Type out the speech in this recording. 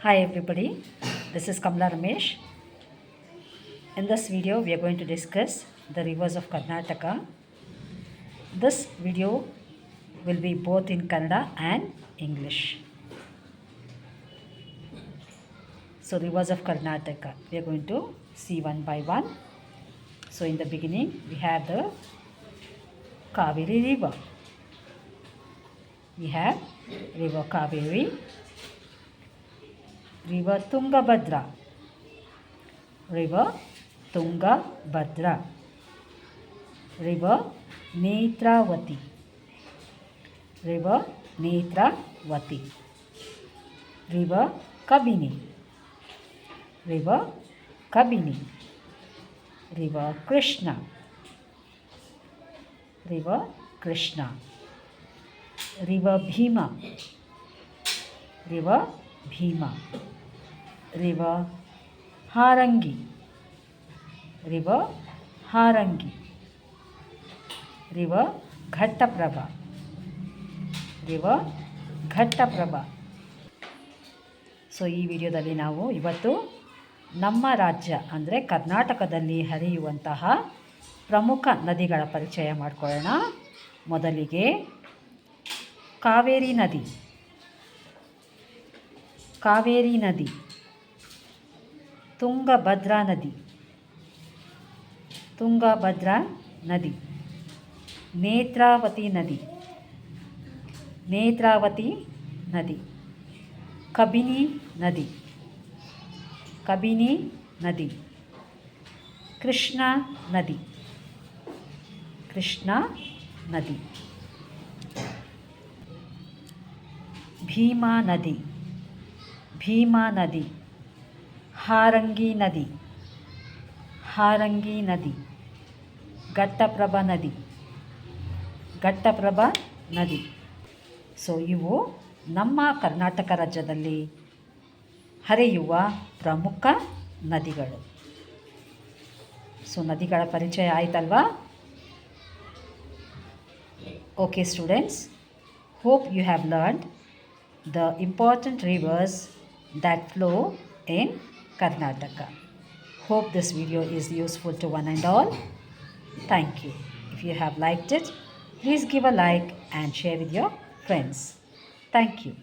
Hi everybody, this is Kamla Ramesh. In this video, we are going to discuss the rivers of Karnataka. This video will be both in Kannada and English. So, rivers of Karnataka, we are going to see one by one. So, in the beginning, we have the Kaveri river. We have river Kaveri, river Tungabhadra, river Tungabhadra, river Netravati, river Netravati, river Kabini, river Kabini, river Krishna, river Krishna, river Bhima, river Bhima, river Harangi, river Harangi, river Ghattaprabha, river Ghattaprabha. So ಈ ವಿಡಿಯೋದಲ್ಲಿ ನಾವು ಇವತ್ತು ನಮ್ಮ ರಾಜ್ಯ ಅಂದರೆ ಕರ್ನಾಟಕದಲ್ಲಿ ಹರಿಯುವಂತಹ ಪ್ರಮುಖ ನದಿಗಳ ಪರಿಚಯ ಮಾಡಿಕೊಳ್ಳೋಣ. ಮೊದಲಿಗೆ ಕಾವೇರಿ ನದಿ. ಕಾವೇರಿ ನದಿ, ತುಂಗಭದ್ರಾ ನದಿ, ತುಂಗಭದ್ರಾ ನದಿ, ನೇತ್ರಾವತಿ ನದಿ, ನೇತ್ರಾವತಿ ನದಿ, ಕಬಿನಿ ನದಿ, ಕಬಿನಿ ನದಿ, ಕೃಷ್ಣ ನದಿ, ಕೃಷ್ಣ ನದಿ, ಭೀಮಾ ನದಿ, ಭೀಮಾ ನದಿ, ಹಾರಂಗಿ ನದಿ, ಹಾರಂಗಿ ನದಿ, ಘಟ್ಟಪ್ರಭಾ ನದಿ, ಘಟ್ಟಪ್ರಭಾ ನದಿ. ಸೊ ಇವು ನಮ್ಮ ಕರ್ನಾಟಕ ರಾಜ್ಯದಲ್ಲಿ ಹರಿಯುವ ಪ್ರಮುಖ ನದಿಗಳು. ಸೊ ನದಿಗಳ ಪರಿಚಯ ಆಯ್ತಲ್ವಾ? Okay students, hope you have learned the important rivers that flow in Karnataka. Hope this video is useful to one and all. Thank you. If you have liked it, please give a like and share with your friends. Thank you.